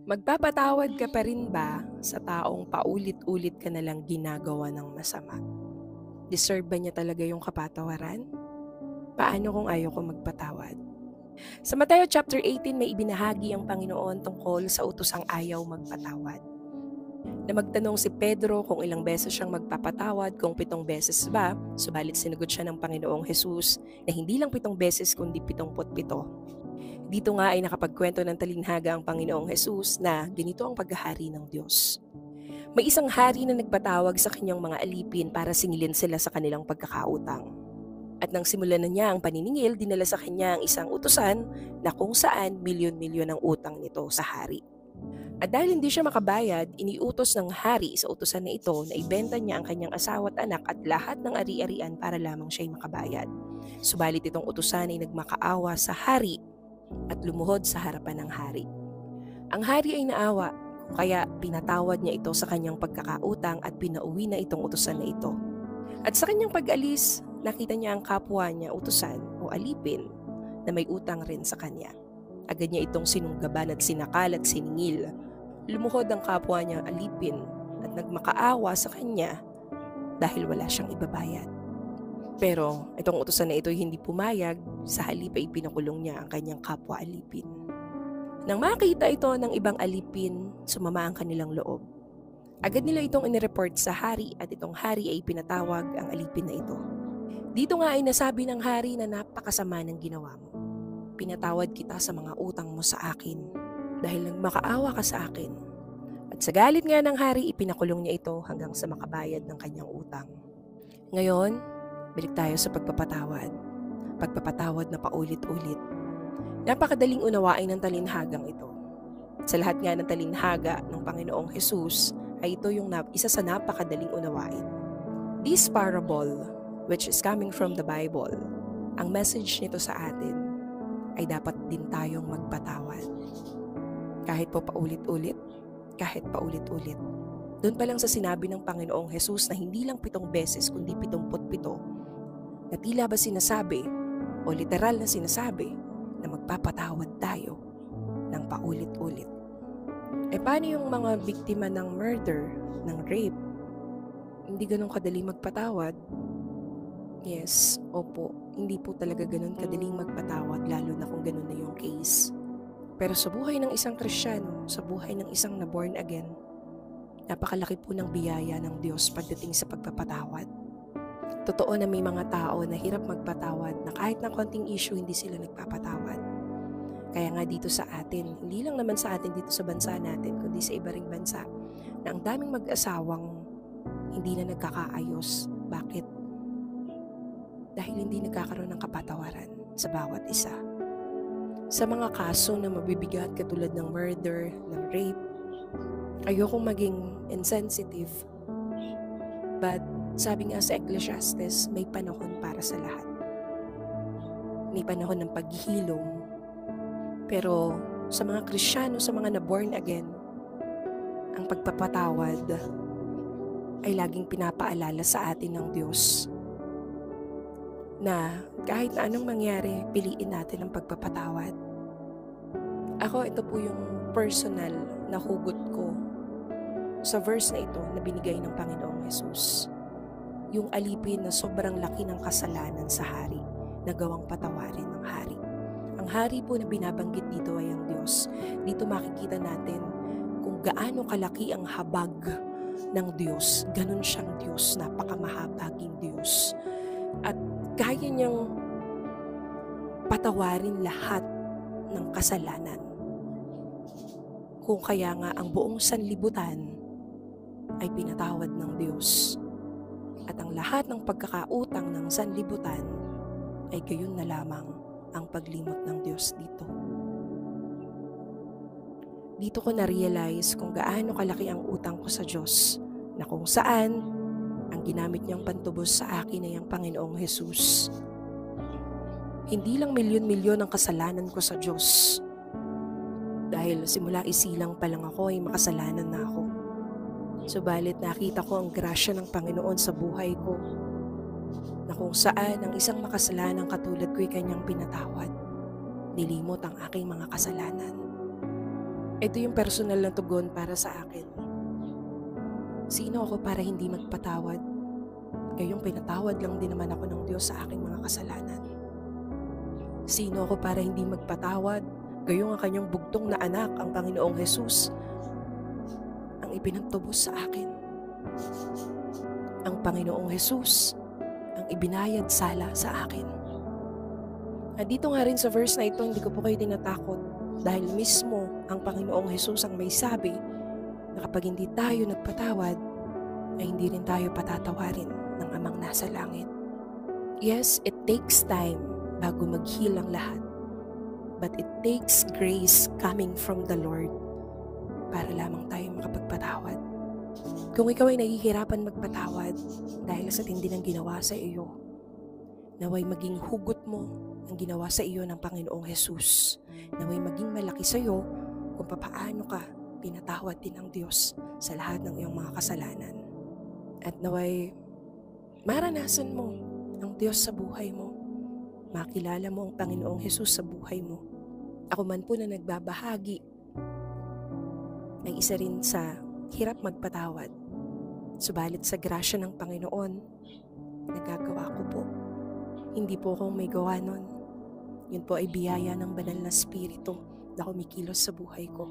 Magpapatawad ka pa rin ba sa taong paulit-ulit ka nalang ginagawa ng masama? Deserve ba niya talaga yung kapatawaran? Paano kung ayaw ko magpatawad? Sa Mateo chapter 18 may ibinahagi ang Panginoon tungkol sa utosang ayaw magpatawad. Na magtanong si Pedro kung ilang beses siyang magpapatawad, kung 7 beses ba, subalit sinagot siya ng Panginoong Hesus na hindi lang 7 beses kundi 77. Dito nga ay nakapagkwento ng talinhaga ang Panginoong Hesus na ganito ang paghahari ng Diyos. May isang hari na nagpatawag sa kanyang mga alipin para singilin sila sa kanilang pagkakautang. At nang simulan na niya ang paniningil, dinala sa kanya ang isang utusan na kung saan milyon-milyon ang utang nito sa hari. At dahil hindi siya makabayad, iniutos ng hari sa utusan na ito na ibenta niya ang kanyang asawa at anak at lahat ng ari-arian para lamang siya'y makabayad. Subalit itong utusan ay nagmakaawa sa hari at lumuhod sa harapan ng hari. Ang hari ay naawa, kaya pinatawad niya ito sa kanyang pagkakautang at pinauwi na itong utusan na ito. At sa kanyang pag-alis, nakita niya ang kapwa niya utusan o alipin na may utang rin sa kanya. Agad niya itong sinunggaban at sinakal at siningil. Lumuhod ang kapwa niya alipin at nagmakaawa sa kanya dahil wala siyang ibabayad. Pero itong utusan na ito ay hindi pumayag, sa halip ay pinakulong niya ang kanyang kapwa alipin. Nang makita ito ng ibang alipin, sumama ang kanilang loob. Agad nila itong inireport sa hari at itong hari ay pinatawag ang alipin na ito. Dito nga ay nasabi ng hari na napakasama ng ginawa mo. Pinatawad kita sa mga utang mo sa akin dahil nagmakaawa ka sa akin. At sa galit nga ng hari, ipinakulong niya ito hanggang sa makabayad ng kanyang utang. Ngayon, balik tayo sa pagpapatawad. Pagpapatawad na paulit-ulit. Napakadaling unawain ng talinhagang ito. Sa lahat nga ng talinhaga ng Panginoong Hesus, ay ito yung isa sa napakadaling unawain. This parable, which is coming from the Bible, ang message nito sa atin ay dapat din tayong magpatawad. Kahit po paulit-ulit, kahit paulit-ulit. Doon pa lang sa sinabi ng Panginoong Hesus na hindi lang 7 beses kundi 77, na tila ba sinasabi o literal na sinasabi na magpapatawad tayo ng paulit-ulit. Paano yung mga biktima ng murder, ng rape? Hindi ganun kadali magpatawad. Yes, opo, hindi po talaga ganun kadaling magpatawad lalo na kung ganun na yung case. Pero sa buhay ng isang Kristiyano, sa buhay ng isang na born again, napakalaki po ng biyaya ng Diyos pagdating sa pagpapatawad. Totoo na may mga tao na hirap magpatawad na kahit na konting issue hindi sila nagpapatawad. Kaya nga dito sa atin, hindi lang naman sa atin dito sa bansa natin, kundi sa iba ring bansa, na ang daming mag-asawang hindi na nagkakaayos. Bakit? Dahil hindi nagkakaroon ng kapatawaran sa bawat isa. Sa mga kaso na mabibigat katulad ng murder, ng rape, ayokong maging insensitive. But sabi nga sa Ecclesiastes, may panahon para sa lahat. May panahon ng paghihilom. Pero sa mga Kristiyano, sa mga na-born again, ang pagpapatawad ay laging pinapaalala sa atin ng Diyos na kahit na anong mangyari, piliin natin ang pagpapatawad. Ako, ito po yung personal na hugot ko sa verse na ito na binigay ng Panginoong Hesus. Yung alipin na sobrang laki ng kasalanan sa hari, na gawang patawarin ng hari. Ang hari po na binabanggit dito ay ang Diyos. Dito makikita natin kung gaano kalaki ang habag ng Diyos. Ganun siyang Diyos, napakamahabaging Diyos. At kaya niyang patawarin lahat ng kasalanan. Kung kaya nga ang buong sanlibutan ay pinatawad ng Diyos. At ang lahat ng pagkakautang ng sanlibutan ay gayon na lamang ang paglimot ng Diyos dito. Dito ko na-realize kung gaano kalaki ang utang ko sa Diyos, na kung saan ang ginamit niyang pantubos sa akin ay ang Panginoong Hesus. Hindi lang milyon-milyon ang kasalanan ko sa Diyos. Dahil simula isilang pa lang ako ay makasalanan na ako. Subalit nakita ko ang grasya ng Panginoon sa buhay ko, na kung saan ang isang makasalanang katulad ko'y kanyang pinatawad. Nilimot ang aking mga kasalanan. Ito yung personal na tugon para sa akin. Sino ako para hindi magpatawad? Gayong pinatawad lang din naman ako ng Diyos sa aking mga kasalanan. Sino ako para hindi magpatawad? Gayong ang kanyang bugtong na anak, ang Panginoong Hesus, ang ipinagtubos sa akin. Ang Panginoong Hesus, ang ibinayad sala sa akin. At dito nga rin sa verse na ito, hindi ko po kayo tinatakot dahil mismo ang Panginoong Hesus ang may sabi na kapag hindi tayo nagpatawad, ay hindi rin tayo patatawarin ng Amang nasa langit. Yes, it takes time bago mag-heal ang lahat. But it takes grace coming from the Lord para lamang tayo makapagpatawad. Kung ikaw ay nahihirapan magpatawad dahil sa tindi ng ginawa sa iyo, naway maging hugot mo ang ginawa sa iyo ng Panginoong Hesus. Naway maging malaki sa iyo kung papaano ka pinatawad din ng Diyos sa lahat ng iyong mga kasalanan. At naway maranasan mo ang Diyos sa buhay mo. Makilala mo ang Panginoong Hesus sa buhay mo. Ako man po na nagbabahagi ay isa rin sa hirap magpatawad. Subalit sa grasya ng Panginoon, nagagawa ko po. Hindi po akong may gawa nun. Yun po ay biyaya ng banal na spirito na kumikilos sa buhay ko.